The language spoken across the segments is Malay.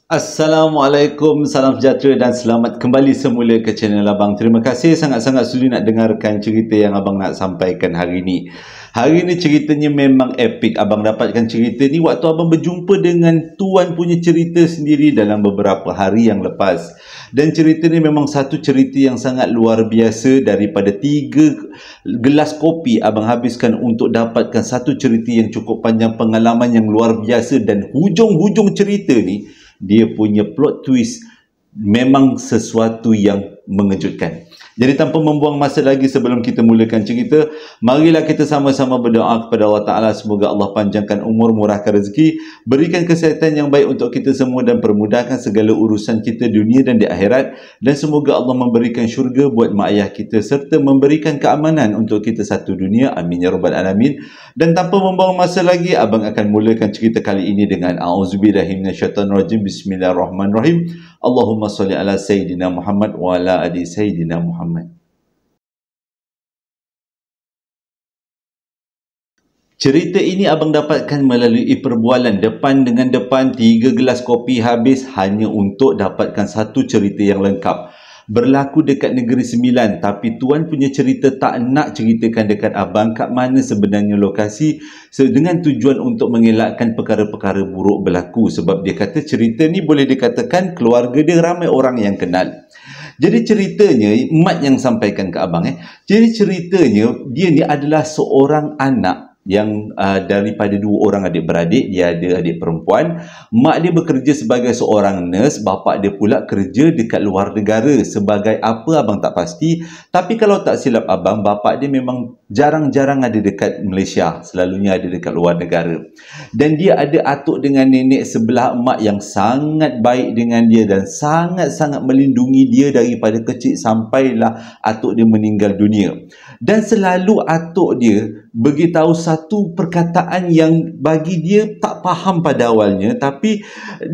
Assalamualaikum, salam sejahtera dan selamat kembali semula ke channel Abang. Terima kasih sangat-sangat sudi nak dengarkan cerita yang Abang nak sampaikan hari ini. Hari ini ceritanya memang epik. Abang dapatkan cerita ni waktu Abang berjumpa dengan Tuan punya cerita sendiri dalam beberapa hari yang lepas. Dan cerita ni memang satu cerita yang sangat luar biasa. Daripada 3 gelas kopi Abang habiskan untuk dapatkan satu cerita yang cukup panjang, pengalaman yang luar biasa. Dan hujung-hujung cerita ni, dia punya plot twist memang sesuatu yang mengejutkan. Jadi tanpa membuang masa lagi sebelum kita mulakan cerita, marilah kita sama-sama berdoa kepada Allah Ta'ala. Semoga Allah panjangkan umur, murahkan rezeki, berikan kesihatan yang baik untuk kita semua dan permudahkan segala urusan kita dunia dan di akhirat. Dan semoga Allah memberikan syurga buat mak ayah kita serta memberikan keamanan untuk kita satu dunia. Amin ya rabbal alamin. Dan tanpa membuang masa lagi, Abang akan mulakan cerita kali ini dengan A'udzubillahi minasyaitonirrajim. Bismillahirrahmanirrahim. Allahumma salli ala Sayyidina Muhammad wa ala ali Sayyidina Muhammad. Cerita ini Abang dapatkan melalui perbualan depan dengan depan. 3 gelas kopi habis hanya untuk dapatkan satu cerita yang lengkap. Berlaku dekat Negeri Sembilan, tapi Tuan punya cerita tak nak ceritakan dekat Abang kat mana sebenarnya lokasi, dengan tujuan untuk mengelakkan perkara-perkara buruk berlaku. Sebab dia kata cerita ni boleh dikatakan keluarga dia ramai orang yang kenal. Jadi ceritanya, Mat yang sampaikan ke Abang. Jadi ceritanya, dia ni adalah seorang anak yang daripada 2 orang adik-beradik. Dia ada adik perempuan. Mak dia bekerja sebagai seorang nurse. Bapa dia pula kerja dekat luar negara. Sebagai apa Abang tak pasti. Tapi kalau tak silap Abang, bapa dia memang jarang-jarang ada dekat Malaysia. Selalunya ada dekat luar negara. Dan dia ada atuk dengan nenek sebelah mak yang sangat baik dengan dia dan sangat-sangat melindungi dia daripada kecil sampailah atuk dia meninggal dunia. Dan selalu atuk dia beritahu satu perkataan yang bagi dia tak faham pada awalnya, tapi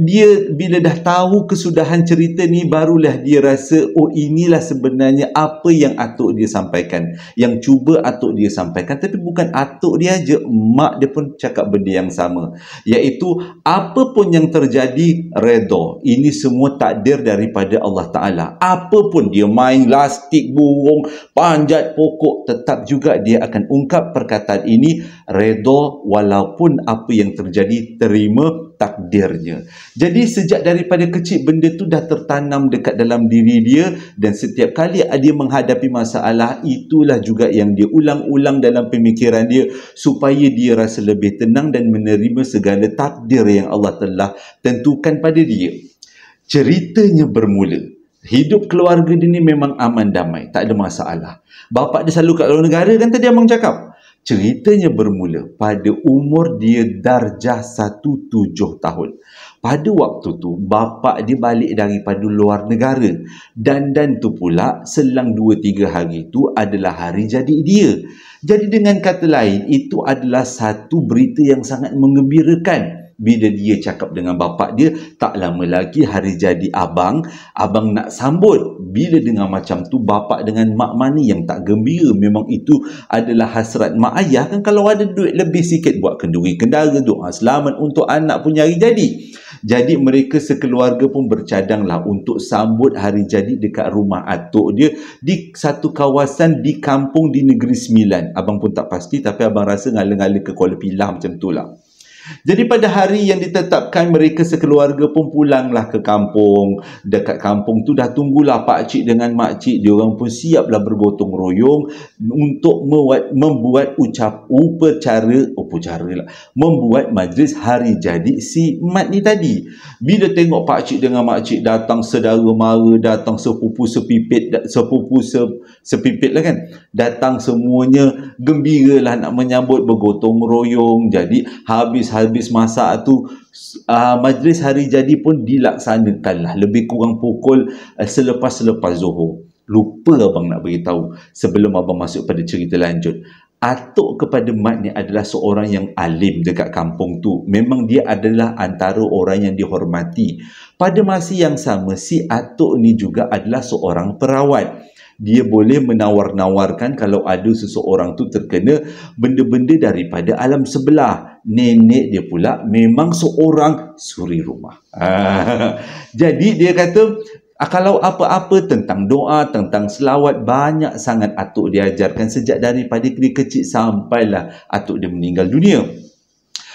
dia bila dah tahu kesudahan cerita ni, barulah dia rasa, oh inilah sebenarnya apa yang atuk dia sampaikan, yang cuba atuk dia sampaikan. Tapi bukan atuk dia aja, mak dia pun cakap benda yang sama, iaitu apa pun yang terjadi, redha. Ini semua takdir daripada Allah Ta'ala. Apa pun dia main lastik burung, panjat pokok, tetap juga dia akan ungkap perkataan ini, redha walaupun apa yang terjadi, terima takdirnya. Jadi sejak daripada kecil benda tu dah tertanam dekat dalam diri dia, dan setiap kali dia menghadapi masalah, itulah juga yang dia ulang-ulang dalam pemikiran dia supaya dia rasa lebih tenang dan menerima segala takdir yang Allah telah tentukan pada dia. Ceritanya bermula, hidup keluarga dia ni memang aman damai, tak ada masalah. Bapa dia selalu kat luar negara kan tadi Abang cakap. Ceritanya bermula pada umur dia darjah 17 tahun. Pada waktu tu, bapa dia balik daripada luar negara. Dan tu pula, selang 2-3 hari tu adalah hari jadi dia. Jadi dengan kata lain, itu adalah satu berita yang sangat menggembirakan. Bila dia cakap dengan bapa dia, tak lama lagi hari jadi abang nak sambut. Bila dengar macam tu, bapa dengan mak mana yang tak gembira. Memang itu adalah hasrat mak ayah kan, kalau ada duit lebih sikit buat kenduri kendara, doa selamat untuk anak punya hari jadi. Jadi mereka sekeluarga pun bercadanglah untuk sambut hari jadi dekat rumah atuk dia di satu kawasan di kampung di Negeri Sembilan. Abang pun tak pasti, tapi abang rasa ngala-ngala ke Kuala Pilah macam tu lah. Jadi pada hari yang ditetapkan, mereka sekeluarga pun pulanglah ke kampung. Dekat kampung tu dah tunggulah pakcik dengan makcik. Diorang pun siaplah bergotong royong untuk membuat membuat majlis hari jadi si Mat ni tadi. Bila tengok pakcik dengan makcik datang, saudara mara datang, sepupu sepipit lah kan, datang semuanya gembiralah nak menyambut, bergotong royong. Jadi habis masak tu, majlis hari jadi pun dilaksanakanlah lebih kurang pukul selepas Zuhur. Lupa abang nak beritahu sebelum abang masuk pada cerita lanjut. Atuk kepada Mat ni adalah seorang yang alim dekat kampung tu. Memang dia adalah antara orang yang dihormati. Pada masa yang sama, si atuk ni juga adalah seorang perawat. Dia boleh menawar-nawarkan kalau ada seseorang tu terkena benda-benda daripada alam sebelah. Nenek dia pula memang seorang suri rumah. Jadi dia kata, kalau apa-apa tentang doa, tentang selawat, banyak sangat atuk dia ajarkan sejak daripada dia kecil sampailah atuk dia meninggal dunia.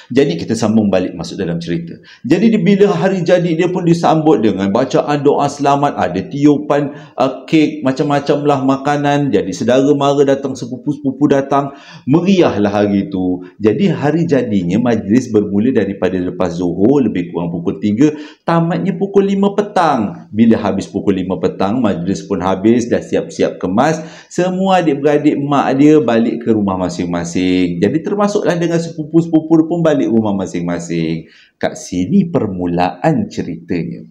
Jadi kita sambung balik masuk dalam cerita. Jadi bila hari jadi dia pun disambut dengan bacaan doa selamat, ada tiupan kek, macam-macam lah makanan. Jadi saudara mara datang, sepupu-sepupu datang, meriahlah hari itu. Jadi hari jadinya majlis bermula daripada lepas Zuhur, lebih kurang pukul 3, tamatnya pukul 5 petang. Bila habis pukul 5 petang, majlis pun habis, dah siap-siap kemas. Semua adik-beradik mak dia balik ke rumah masing-masing. Jadi termasuklah dengan sepupu-sepupu pun balik rumah masing-masing. Kat sini permulaan ceritanya.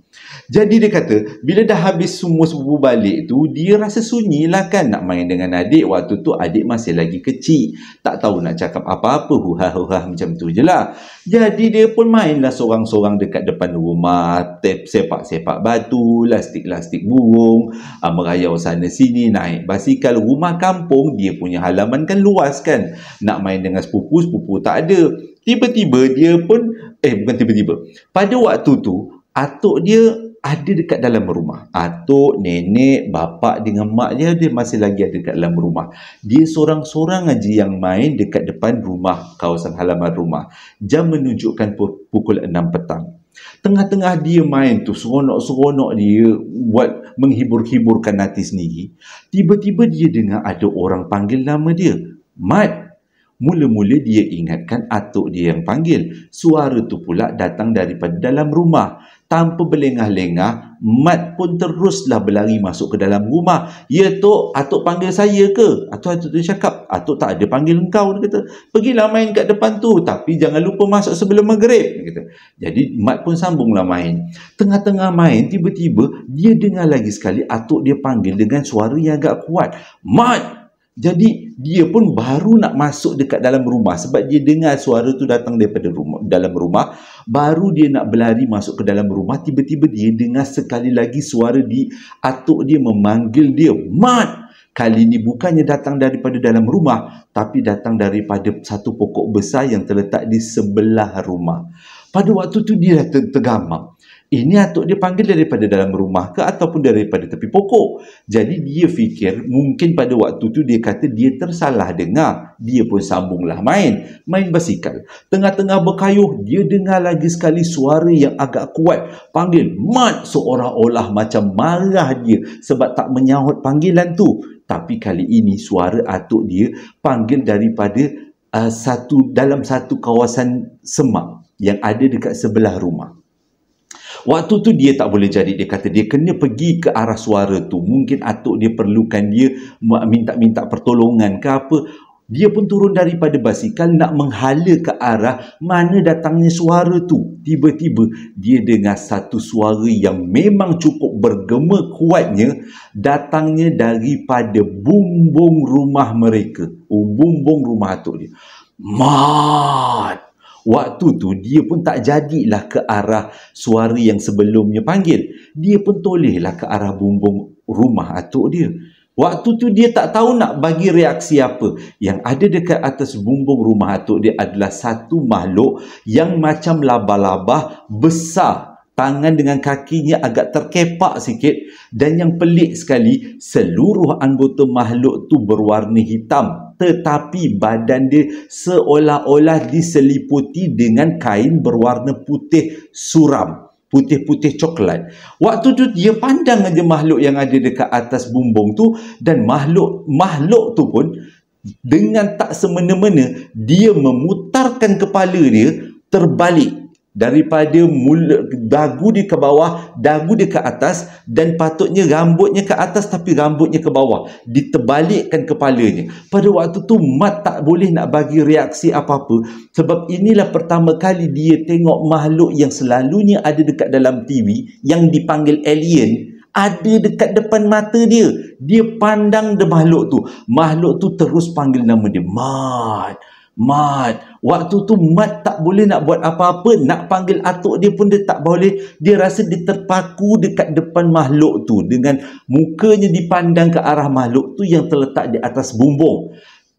Jadi dia kata, bila dah habis semua sepupu balik tu, dia rasa sunyi lah kan nak main dengan adik. Waktu tu adik masih lagi kecil, tak tahu nak cakap apa-apa, huha-huha macam tu je lah. Jadi dia pun mainlah sorang-sorang dekat depan rumah, sepak-sepak batu, lastik-lastik burung, merayau sana sini, naik basikal. Rumah kampung dia punya halaman kan luas kan, nak main dengan sepupu tak ada. Tiba-tiba dia pun, bukan tiba-tiba, pada waktu tu atuk dia ada dekat dalam rumah. Atuk, nenek, bapak dengan mak dia masih lagi ada dekat dalam rumah. Dia sorang-sorang aja yang main dekat depan rumah, kawasan halaman rumah. Jam menunjukkan pukul 6 petang. Tengah-tengah dia main tu, seronok-seronok dia buat menghibur-hiburkan hati sendiri. Tiba-tiba dia dengar ada orang panggil nama dia. Mat. Mula-mula dia ingatkan atuk dia yang panggil. Suara tu pula datang daripada dalam rumah. Tanpa berlengah-lengah, Mat pun teruslah berlari masuk ke dalam rumah. Ya tok, atuk panggil saya ke? Atuk tu cakap, atuk tak ada panggil engkau. Dia kata, pergilah main kat depan tu, tapi jangan lupa masuk sebelum maghrib. Dia kata. Jadi Mat pun sambunglah main. Tengah-tengah main, tiba-tiba dia dengar lagi sekali atuk dia panggil dengan suara yang agak kuat. Mat! Jadi dia pun baru nak masuk dekat dalam rumah sebab dia dengar suara tu datang daripada dalam rumah. Baru dia nak berlari masuk ke dalam rumah, tiba-tiba dia dengar sekali lagi suara atuk dia memanggil dia. Mat! Kali ini bukannya datang daripada dalam rumah, tapi datang daripada satu pokok besar yang terletak di sebelah rumah. Pada waktu tu dia tergamam. Ini atuk dia panggil daripada dalam rumah ke ataupun daripada tepi pokok. Jadi dia fikir mungkin pada waktu tu dia kata dia tersalah dengar. Dia pun sambunglah main basikal. Tengah-tengah berkayuh, dia dengar lagi sekali suara yang agak kuat. Panggil, Mat, seolah-olah macam marah dia sebab tak menyahut panggilan tu. Tapi kali ini suara atuk dia panggil daripada dalam satu kawasan semak yang ada dekat sebelah rumah. Waktu tu dia tak boleh jadi. Dia kata dia kena pergi ke arah suara tu. Mungkin atuk dia perlukan dia minta pertolongan ke apa. Dia pun turun daripada basikal nak menghala ke arah mana datangnya suara tu. Tiba-tiba dia dengar satu suara yang memang cukup bergema kuatnya, datangnya daripada bumbung rumah mereka. Bumbung rumah atuk dia. Mat! Waktu tu dia pun tak jadilah ke arah suara yang sebelumnya panggil. Dia pun tolehlah ke arah bumbung rumah atuk dia. Waktu tu dia tak tahu nak bagi reaksi apa. Yang ada dekat atas bumbung rumah atuk dia adalah satu makhluk yang macam laba-laba besar. Tangan dengan kakinya agak terkepak sikit. Dan yang pelik sekali, seluruh anggota makhluk tu berwarna hitam. Tetapi badan dia seolah-olah diseliputi dengan kain berwarna putih suram. Putih-putih coklat. Waktu tu dia pandang aja makhluk yang ada dekat atas bumbung tu. Dan makhluk tu pun dengan tak semena-mena dia memutarkan kepala dia terbalik. Daripada dagu dia ke bawah, dagu dia ke atas, dan patutnya rambutnya ke atas tapi rambutnya ke bawah. Diterbalikkan kepalanya. Pada waktu tu Mat tak boleh nak bagi reaksi apa-apa. Sebab inilah pertama kali dia tengok makhluk yang selalunya ada dekat dalam TV, yang dipanggil alien, ada dekat depan mata dia. Dia pandang makhluk tu. Makhluk tu terus panggil nama dia. Mat. Mat, waktu tu Mat tak boleh nak buat apa-apa, nak panggil atuk dia pun dia tak boleh. Dia rasa dia terpaku dekat depan makhluk tu dengan mukanya dipandang ke arah makhluk tu yang terletak di atas bumbung.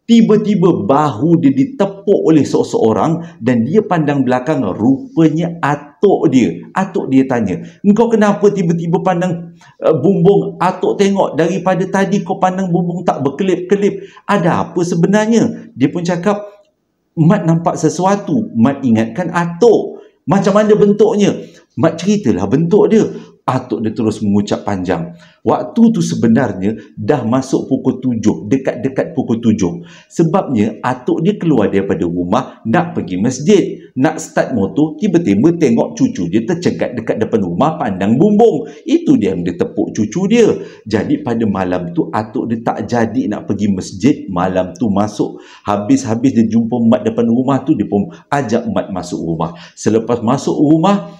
Tiba-tiba bahu dia ditepuk oleh seseorang dan dia pandang belakang, rupanya atuk dia. Atuk dia tanya, "Engkau kenapa tiba-tiba pandang bumbung?" Atuk tengok, "Daripada tadi kau pandang bumbung tak berkelip-kelip. Ada apa sebenarnya?" Dia pun cakap, "Mat nampak sesuatu." Mat ingatkan atuk. "Macam mana bentuknya?" Mat ceritalah bentuk dia. Atuk dia terus mengucap panjang. Waktu tu sebenarnya dah masuk pukul 7, dekat-dekat pukul 7. Sebabnya atuk dia keluar daripada rumah nak pergi masjid. Nak start motor, tiba-tiba tengok cucu dia tercegat dekat depan rumah pandang bumbung. Itu dia yang dia tepuk cucu dia. Jadi pada malam tu atuk dia tak jadi nak pergi masjid. Malam tu masuk. Habis-habis dia jumpa Mat depan rumah tu, dia pun ajak Mat masuk rumah. Selepas masuk rumah,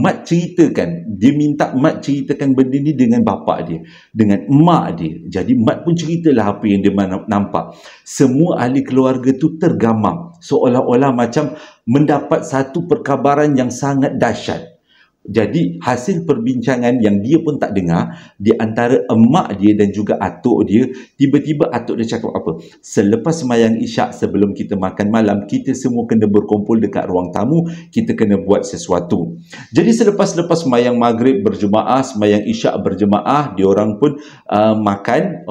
Mat ceritakan, dia minta Mat ceritakan benda ni dengan bapa dia, dengan mak dia. Jadi Mat pun ceritalah apa yang dia nampak. Semua ahli keluarga tu tergamam, seolah-olah macam mendapat satu perkabaran yang sangat dahsyat. Jadi hasil perbincangan yang dia pun tak dengar di antara emak dia dan juga atuk dia, tiba-tiba atuk dia cakap apa? "Selepas sembahyang Isyak, sebelum kita makan malam, kita semua kena berkumpul dekat ruang tamu, kita kena buat sesuatu." Jadi selepas sembahyang Maghrib berjemaah, sembahyang Isyak berjemaah, diorang pun makan,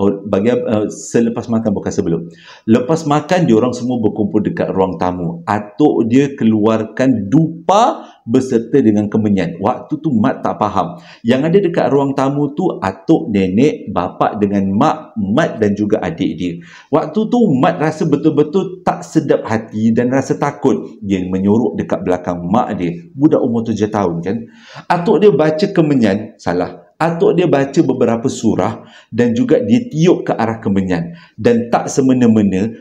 selepas makan, bukan sebelum. Lepas makan, diorang semua berkumpul dekat ruang tamu. Atuk dia keluarkan dupa beserta dengan kemenyan. Waktu tu Mat tak faham. Yang ada dekat ruang tamu tu atuk, nenek, bapa dengan mak, Mat dan juga adik dia. Waktu tu Mat rasa betul-betul tak sedap hati dan rasa takut. Dia menyorok dekat belakang mak dia. Budak umur 7 tahun kan. Atuk dia baca kemenyan, salah. Atuk dia baca beberapa surah dan juga dia tiup ke arah kemenyan. Dan tak semena-mena,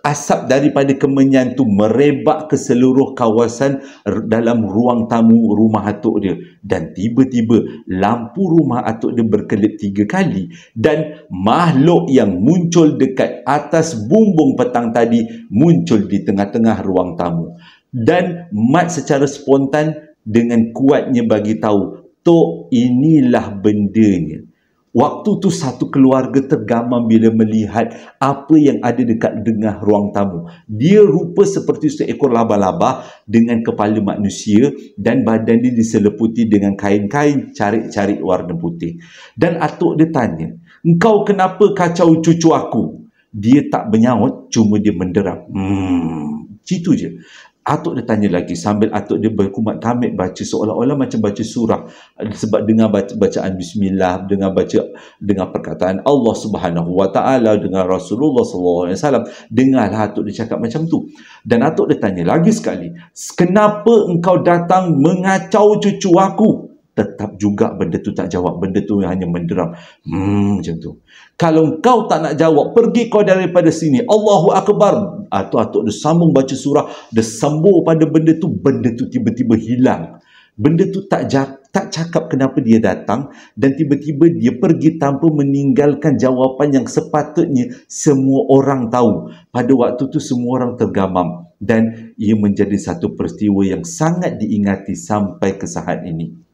asap daripada kemenyan tu merebak ke seluruh kawasan dalam ruang tamu rumah atuk dia. Dan tiba-tiba lampu rumah atuk dia berkelip 3 kali dan makhluk yang muncul dekat atas bumbung petang tadi muncul di tengah-tengah ruang tamu. Dan Mat secara spontan dengan kuatnya bagi tahu, "Tok, inilah bendanya." Waktu tu satu keluarga tergamam bila melihat apa yang ada dekat tengah ruang tamu. Dia rupa seperti seekor laba-laba dengan kepala manusia dan badan dia diseliputi dengan kain-kain carik-carik warna putih. Dan atuk dia tanya, "Engkau kenapa kacau cucu aku?" Dia tak menyaut, cuma dia menderam. Situ je. Atuk dia tanya lagi sambil atuk dia berkumat tamik baca seolah-olah macam baca surah, sebab dengar bacaan bismillah, dengar perkataan Allah Subhanahu Wa Taala, dengar Rasulullah sallallahu alaihi wasallam. Dengarlah atuk dia cakap macam tu. Dan atuk dia tanya lagi sekali, "Kenapa engkau datang mengacau cucu aku?" Tetap juga benda tu tak jawab. Benda tu hanya menderam. Macam tu. "Kalau kau tak nak jawab, pergi kau daripada sini. Allahu Akbar." Atuk dia sambung baca surah. Dia sambung pada benda tu tiba-tiba hilang. Benda tu tak cakap kenapa dia datang dan tiba-tiba dia pergi tanpa meninggalkan jawapan yang sepatutnya semua orang tahu. Pada waktu tu semua orang tergamam dan ia menjadi satu peristiwa yang sangat diingati sampai ke saat ini.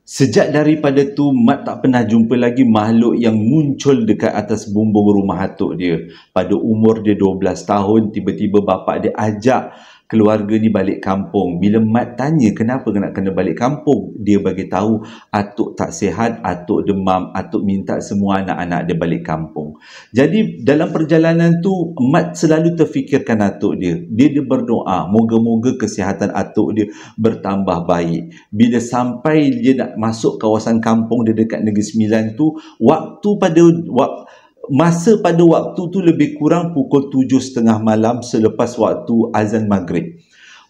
Sejak daripada tu, Mat tak pernah jumpa lagi makhluk yang muncul dekat atas bumbung rumah atuk dia. Pada umur dia 12 tahun, tiba-tiba bapa dia ajak keluarga ni balik kampung. Bila Mat tanya kenapa nak kena balik kampung, dia bagi tahu atuk tak sihat, atuk demam, atuk minta semua anak-anak dia balik kampung. Jadi dalam perjalanan tu, Mat selalu terfikirkan atuk dia. Dia berdoa, moga-moga kesihatan atuk dia bertambah baik. Bila sampai dia nak masuk kawasan kampung dia dekat Negeri Sembilan tu, masa pada waktu tu lebih kurang pukul 7.30 malam selepas waktu azan maghrib.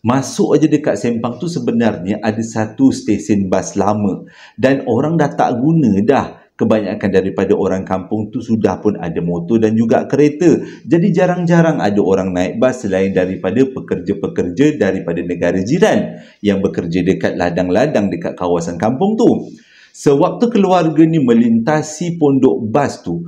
Masuk aja dekat Sempang tu sebenarnya ada satu stesen bas lama dan orang dah tak guna dah. Kebanyakan daripada orang kampung tu sudah pun ada motor dan juga kereta. Jadi jarang-jarang ada orang naik bas selain daripada pekerja-pekerja daripada negara jiran yang bekerja dekat ladang-ladang dekat kawasan kampung tu. Sewaktu keluarga ni melintasi pondok bas tu,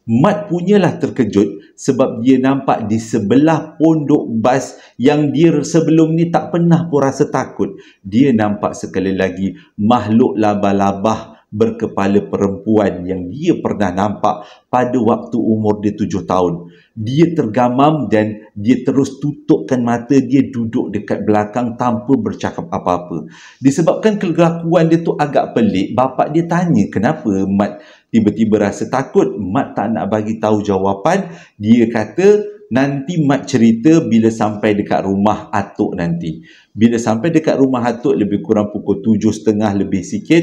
Mat punyalah terkejut sebab dia nampak di sebelah pondok bas yang dia sebelum ni tak pernah pun rasa takut. Dia nampak sekali lagi makhluk labah-labah berkepala perempuan yang dia pernah nampak pada waktu umur dia 7 tahun. Dia tergamam dan dia terus tutupkan mata, dia duduk dekat belakang tanpa bercakap apa-apa. Disebabkan kelakuan dia tu agak pelik, bapak dia tanya kenapa Mat tiba-tiba rasa takut. Mat tak nak bagi tahu jawapan. Dia kata nanti Mat cerita bila sampai dekat rumah atuk nanti. Bila sampai dekat rumah atuk lebih kurang pukul 7.30 lebih sikit,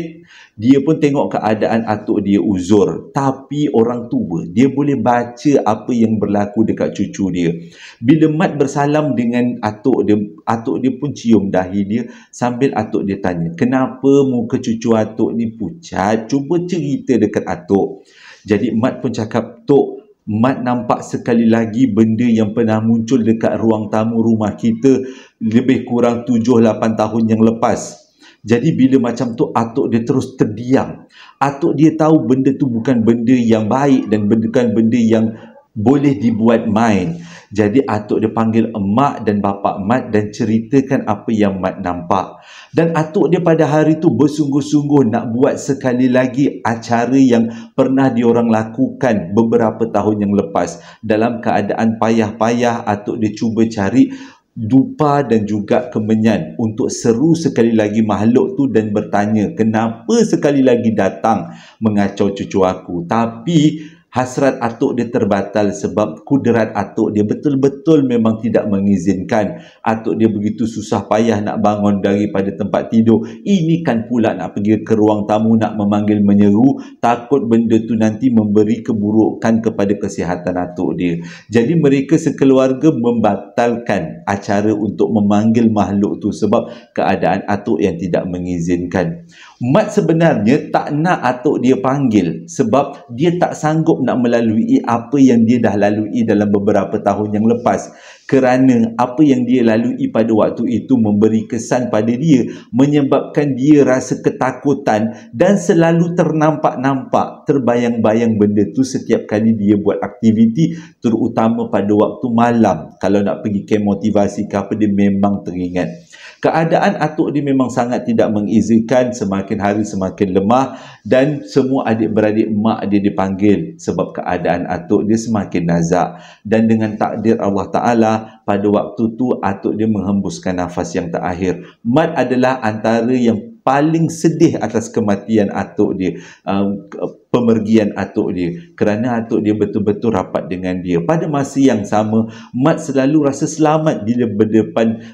dia pun tengok keadaan atuk dia uzur. Tapi orang tua, dia boleh baca apa yang berlaku dekat cucu dia. Bila Mat bersalam dengan atuk dia pun cium dahi dia sambil atuk dia tanya, kenapa muka cucu atuk ni pucat? Cuba cerita dekat atuk. Jadi Mat pun cakap, Tok, Mat nampak sekali lagi benda yang pernah muncul dekat ruang tamu rumah kita lebih kurang 7-8 tahun yang lepas. Jadi bila macam tu atuk dia terus terdiam. Atuk dia tahu benda tu bukan benda yang baik dan bukan benda yang boleh dibuat main. Jadi atuk dia panggil emak dan bapak Mat dan ceritakan apa yang Mat nampak. Dan atuk dia pada hari tu bersungguh-sungguh nak buat sekali lagi acara yang pernah diorang lakukan beberapa tahun yang lepas. Dalam keadaan payah-payah, atuk dia cuba cari dupa dan juga kemenyan untuk seru sekali lagi makhluk tu dan bertanya kenapa sekali lagi datang mengacau cucu aku. Tapi hasrat atuk dia terbatal sebab kudrat atuk dia betul-betul memang tidak mengizinkan. Atuk dia begitu susah payah nak bangun daripada tempat tidur. Ini kan pula nak pergi ke ruang tamu nak memanggil menyeru, takut benda tu nanti memberi keburukan kepada kesihatan atuk dia. Jadi mereka sekeluarga membatalkan acara untuk memanggil makhluk tu sebab keadaan atuk yang tidak mengizinkan. Mat sebenarnya tak nak atuk dia panggil sebab dia tak sanggup nak melalui apa yang dia dah lalui dalam beberapa tahun yang lepas. Kerana apa yang dia lalui pada waktu itu memberi kesan pada dia, menyebabkan dia rasa ketakutan dan selalu ternampak-nampak, terbayang-bayang benda tu setiap kali dia buat aktiviti, terutama pada waktu malam. Kalau nak pergi camp motivasi ke apa, dia memang teringat. Keadaan atuk dia memang sangat tidak mengizinkan, semakin hari semakin lemah dan semua adik-beradik mak dia dipanggil sebab keadaan atuk dia semakin nazak. Dan dengan takdir Allah Ta'ala, pada waktu tu atuk dia menghembuskan nafas yang terakhir. Mat adalah antara yang paling sedih atas kematian atuk dia, pemergian atuk dia, kerana atuk dia betul-betul rapat dengan dia. Pada masa yang sama, Mat selalu rasa selamat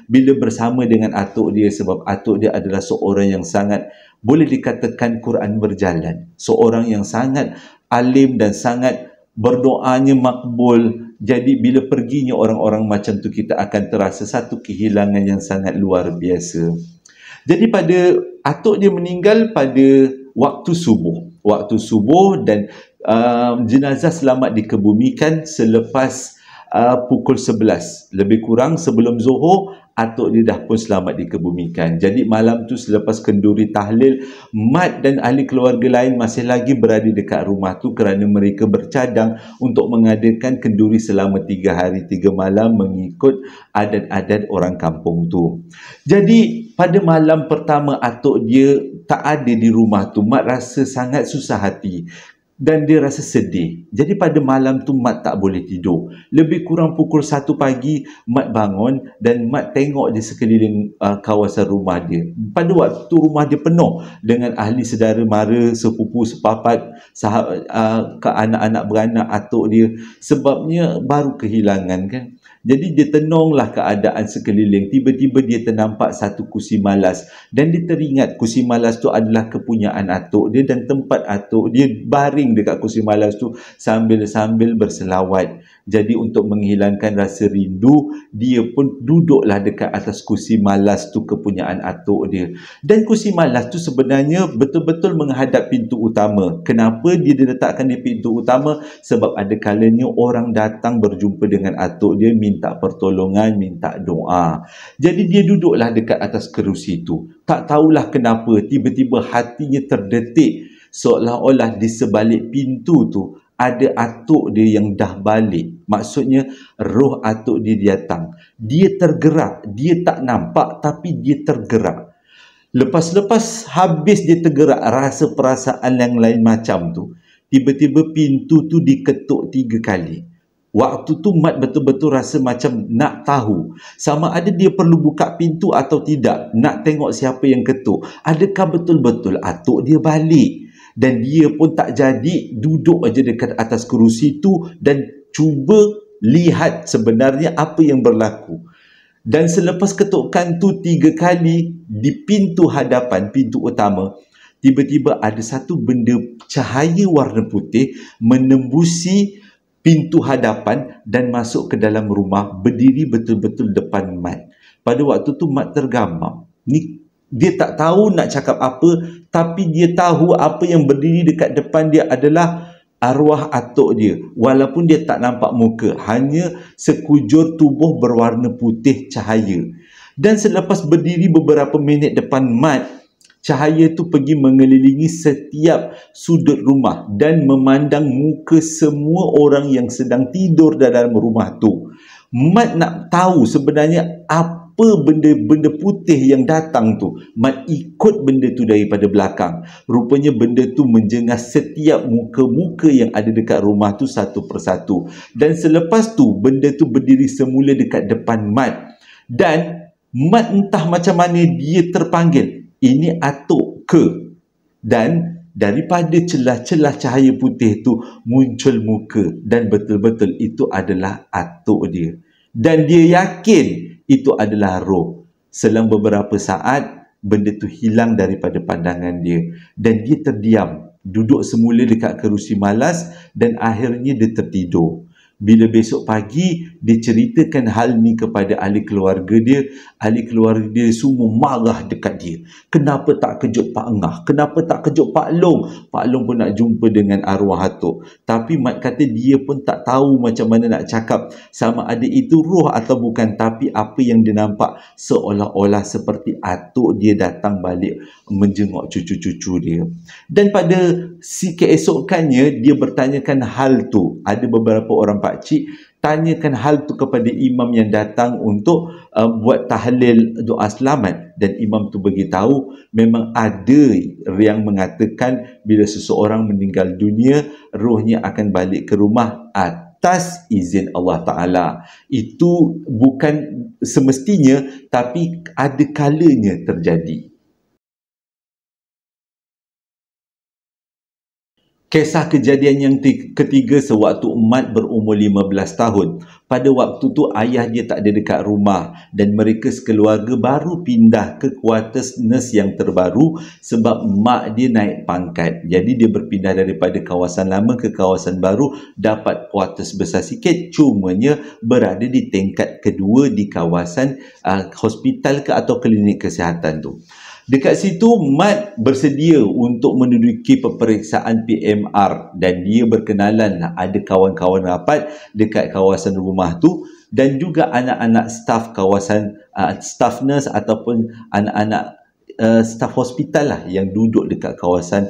bila bersama dengan atuk dia sebab atuk dia adalah seorang yang sangat boleh dikatakan Quran berjalan, seorang yang sangat alim dan sangat berdoanya makbul. Jadi bila perginya orang-orang macam tu, kita akan terasa satu kehilangan yang sangat luar biasa. Jadi pada atuk dia meninggal pada waktu subuh dan jenazah selamat dikebumikan selepas pukul 11. Lebih kurang sebelum Zuhur, atuk dia dah pun selamat dikebumikan. Jadi malam tu selepas kenduri tahlil, Mat dan ahli keluarga lain masih lagi berada dekat rumah tu kerana mereka bercadang untuk mengadakan kenduri selama 3 hari 3 malam mengikut adat-adat orang kampung tu. Jadi pada malam pertama atuk dia tak ada di rumah tu, Mat rasa sangat susah hati dan dia rasa sedih. Jadi pada malam tu Mat tak boleh tidur. Lebih kurang pukul 1 pagi, Mat bangun dan Mat tengok di sekeliling kawasan rumah dia. Pada waktu rumah dia penuh dengan ahli sedara mara, sepupu, sepapat, ke anak-anak beranak atuk dia. Sebabnya baru kehilangan kan. Jadi dia tenunglah keadaan sekeliling. Tiba-tiba dia ternampak satu kursi malas. Dan dia teringat kursi malas tu adalah kepunyaan atuk dia dan tempat atuk dia baring dekat kursi malas tu sambil berselawat. Jadi untuk menghilangkan rasa rindu, dia pun duduklah dekat atas kursi malas tu kepunyaan atuk dia. Dan kursi malas tu sebenarnya betul-betul menghadap pintu utama. Kenapa dia diletakkan di pintu utama? Sebab ada kalanya orang datang berjumpa dengan atuk dia, minta pertolongan, minta doa. Jadi dia duduklah dekat atas kerusi tu. Tak tahulah kenapa tiba-tiba hatinya terdetik, seolah-olah di sebalik pintu tu ada atuk dia yang dah balik. Maksudnya roh atuk dia datang. Dia tergerak, dia tak nampak tapi dia tergerak. Lepas habis dia tergerak, rasa perasaan yang lain macam tu, tiba-tiba pintu tu diketuk 3 kali. Waktu tu Mat betul-betul rasa macam nak tahu sama ada dia perlu buka pintu atau tidak, nak tengok siapa yang ketuk. Adakah betul-betul atuk dia balik? Dan dia pun tak jadi duduk aja dekat atas kerusi tu dan cuba lihat sebenarnya apa yang berlaku. Dan selepas ketukan tu 3 kali di pintu hadapan, pintu utama, tiba-tiba ada satu benda cahaya warna putih menembusi pintu hadapan dan masuk ke dalam rumah, berdiri betul-betul depan Mat. Pada waktu tu Mat tergamam. Dia tak tahu nak cakap apa, tapi dia tahu apa yang berdiri dekat depan dia adalah arwah atuk dia. Walaupun dia tak nampak muka, hanya sekujur tubuh berwarna putih cahaya. Dan selepas berdiri beberapa minit depan Mat, cahaya tu pergi mengelilingi setiap sudut rumah dan memandang muka semua orang yang sedang tidur dalam rumah tu. Mat nak tahu sebenarnya apa benda-benda putih yang datang tu. Mat ikut benda tu daripada belakang. Rupanya benda tu menjengas setiap muka-muka yang ada dekat rumah tu satu persatu. Dan selepas tu, benda tu berdiri semula dekat depan Mat. Dan Mat entah macam mana dia terpanggil, ini atuk ke? Dan daripada celah-celah cahaya putih tu muncul muka, dan betul-betul itu adalah atuk dia. Dan dia yakin itu adalah roh. Selang beberapa saat, benda tu hilang daripada pandangan dia. Dan dia terdiam, duduk semula dekat kerusi malas dan akhirnya dia tertidur. Bila besok pagi, dia ceritakan hal ni kepada ahli keluarga dia. Ahli keluarga dia semua marah dekat dia. Kenapa tak kejut Pak Engah? Kenapa tak kejut Pak Long? Pak Long pun nak jumpa dengan arwah atuk. Tapi Mat kata dia pun tak tahu macam mana nak cakap sama ada itu roh atau bukan. Tapi apa yang dia nampak seolah-olah seperti atuk dia datang balik menjenguk cucu-cucu dia. Dan pada keesokannya, dia bertanyakan hal tu. Ada beberapa orang pakcik tanyakan hal tu kepada imam yang datang untuk buat tahlil doa selamat. Dan imam tu beritahu memang ada yang mengatakan bila seseorang meninggal dunia, rohnya akan balik ke rumah atas izin Allah Ta'ala. Itu bukan semestinya, tapi ada kalanya terjadi. Kisah kejadian yang ketiga sewaktu Mat berumur 15 tahun. Pada waktu tu ayah dia tak ada dekat rumah dan mereka sekeluarga baru pindah ke kuartus nurse yang terbaru sebab mak dia naik pangkat. Jadi dia berpindah daripada kawasan lama ke kawasan baru, dapat kuartus besar sikit, cumanya berada di tingkat kedua di kawasan hospital ke atau klinik kesihatan tu. Dekat situ Mat bersedia untuk menduduki peperiksaan PMR dan dia berkenalan ada kawan-kawan rapat dekat kawasan rumah tu dan juga anak-anak staf kawasan staf nurse ataupun anak-anak staf hospital lah yang duduk dekat kawasan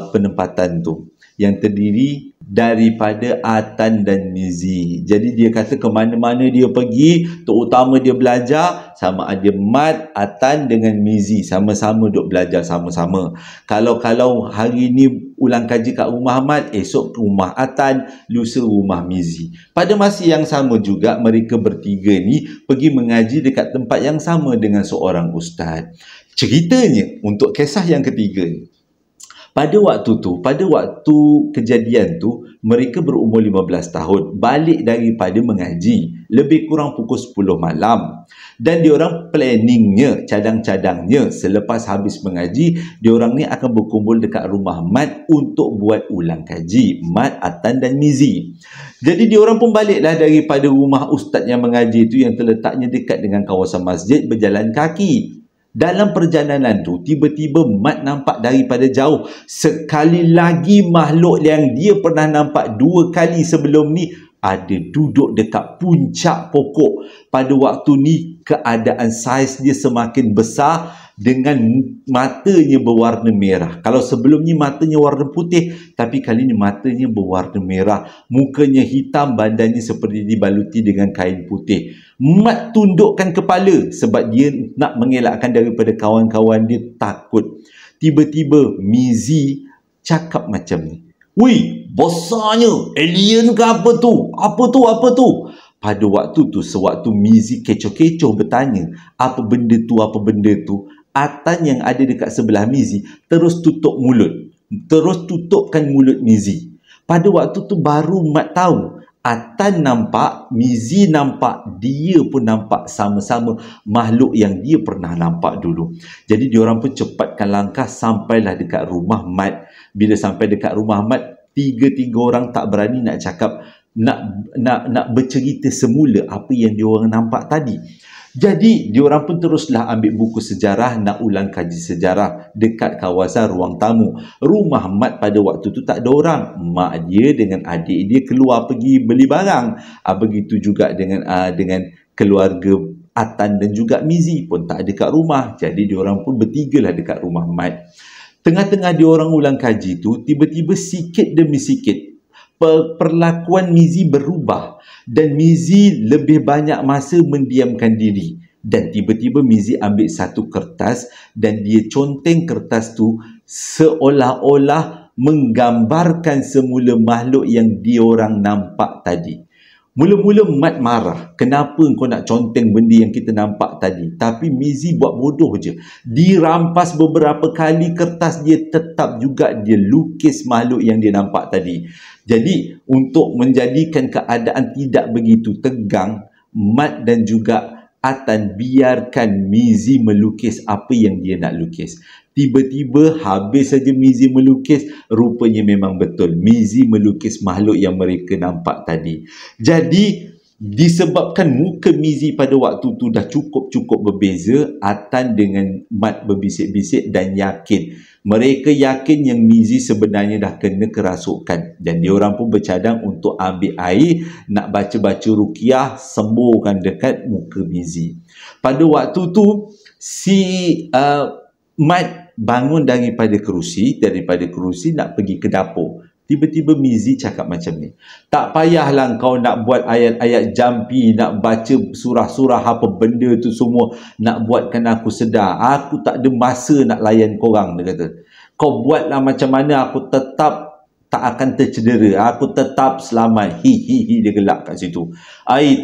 penempatan tu yang terdiri daripada Atan dan Mizi. Jadi dia kata ke mana-mana dia pergi, terutama dia belajar, sama ada Mat, Atan dengan Mizi sama-sama duk belajar sama-sama. Kalau hari ni ulang kaji kat rumah Mat, esok rumah Atan, lusa rumah Mizi. Pada masa yang sama juga mereka bertiga ni pergi mengaji dekat tempat yang sama dengan seorang ustaz. Ceritanya untuk kisah yang ketiga ni, pada waktu kejadian tu, mereka berumur 15 tahun, balik daripada mengaji, lebih kurang pukul 10 malam. Dan diorang planningnya, cadang-cadangnya, selepas habis mengaji, diorang ni akan berkumpul dekat rumah Mat untuk buat ulang kaji. Mat, Atan dan Mizi. Jadi diorang pun baliklah daripada rumah ustaz yang mengaji tu yang terletaknya dekat dengan kawasan masjid, berjalan kaki. Dalam perjalanan tu, tiba-tiba Mat nampak daripada jauh sekali lagi makhluk yang dia pernah nampak 2 kali sebelum ni ada duduk dekat puncak pokok. Pada waktu ni keadaan saiz dia semakin besar dengan matanya berwarna merah. Kalau sebelum ni matanya warna putih, tapi kali ni matanya berwarna merah. Mukanya hitam, badannya seperti dibaluti dengan kain putih. Mat tundukkan kepala sebab dia nak mengelakkan daripada kawan-kawan dia takut. Tiba-tiba Mizi cakap macam ni. "Woi, besarnya alien ke apa tu? Apa tu? Apa tu?" Pada waktu tu, sewaktu Mizi kecoh-kecoh bertanya, "Apa benda tu? Apa benda tu?" Atan yang ada dekat sebelah Mizi terus tutup mulut. Terus tutupkan mulut Mizi. Pada waktu tu baru Mat tahu. Atan nampak, Mizi nampak, dia pun nampak sama-sama makhluk yang dia pernah nampak dulu. Jadi diorang pun cepatkan langkah sampailah dekat rumah Mat. Bila sampai dekat rumah Mat, tiga-tiga orang tak berani nak cakap, nak bercerita semula apa yang diorang nampak tadi. Jadi diorang pun teruslah ambil buku sejarah, nak ulang kaji sejarah dekat kawasan ruang tamu. Rumah Mat pada waktu tu tak ada orang. Mak dia dengan adik dia keluar pergi beli barang. Begitu juga dengan keluarga Atan dan juga Mizi pun tak ada kat rumah. Jadi diorang pun bertigalah dekat rumah Mat. Tengah-tengah diorang ulang kaji tu, tiba-tiba sikit demi sikit perlakuan Mizi berubah dan Mizi lebih banyak masa mendiamkan diri. Dan tiba-tiba Mizi ambil satu kertas dan dia conteng kertas tu seolah-olah menggambarkan semula makhluk yang diorang nampak tadi. Mula-mula Mat marah. Kenapa kau nak conteng benda yang kita nampak tadi? Tapi Mizi buat bodoh je. Dirampas beberapa kali kertas, dia tetap juga dia lukis makhluk yang dia nampak tadi. Jadi untuk menjadikan keadaan tidak begitu tegang, Mat dan juga Atan biarkan Mizi melukis apa yang dia nak lukis. Tiba-tiba habis saja Mizi melukis, rupanya memang betul. Mizi melukis makhluk yang mereka nampak tadi. Jadi disebabkan muka Mizi pada waktu tu dah cukup-cukup berbeza, Atan dengan Mat berbisik-bisik dan yakin. Mereka yakin yang Mizi sebenarnya dah kena kerasukan. Dan diorang pun bercadang untuk ambil air, nak baca-baca ruqyah, semburkan dekat muka Mizi. Pada waktu tu, Mat bangun daripada kerusi nak pergi ke dapur. Tiba-tiba Mizi cakap macam ni. "Tak payahlah kau nak buat ayat-ayat jampi, nak baca surah-surah apa benda tu semua, nak buatkan aku sedar. Aku tak ada masa nak layan korang," dia kata. "Kau buatlah macam mana, aku tetap tak akan tercedera. Aku tetap selamat." Hi, dia gelak kat situ.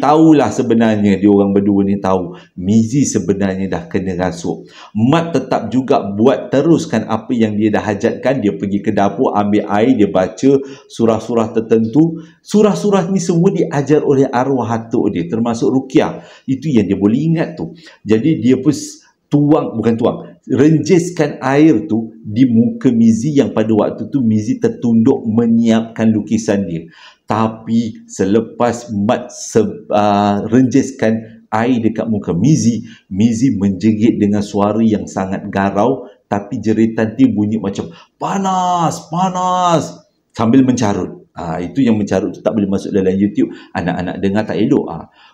Tahulah sebenarnya, dia orang berdua ni tahu Mizi sebenarnya dah kena rasuk. Mat tetap juga buat teruskan apa yang dia dah hajatkan. Dia pergi ke dapur, ambil air, dia baca surah-surah tertentu. Surah-surah ni semua diajar oleh arwah atuk dia, termasuk ruqyah. Itu yang dia boleh ingat tu. Jadi dia pun renjiskan air tu di muka Mizi yang pada waktu tu Mizi tertunduk menyiapkan lukisan dia. Tapi selepas Mat renjiskan air dekat muka Mizi, Mizi menjerit dengan suara yang sangat garau, tapi jeritan dia bunyi macam "panas, panas" sambil mencarut. Itu yang mencarut tu tak boleh masuk dalam YouTube. Anak-anak dengar tak elok.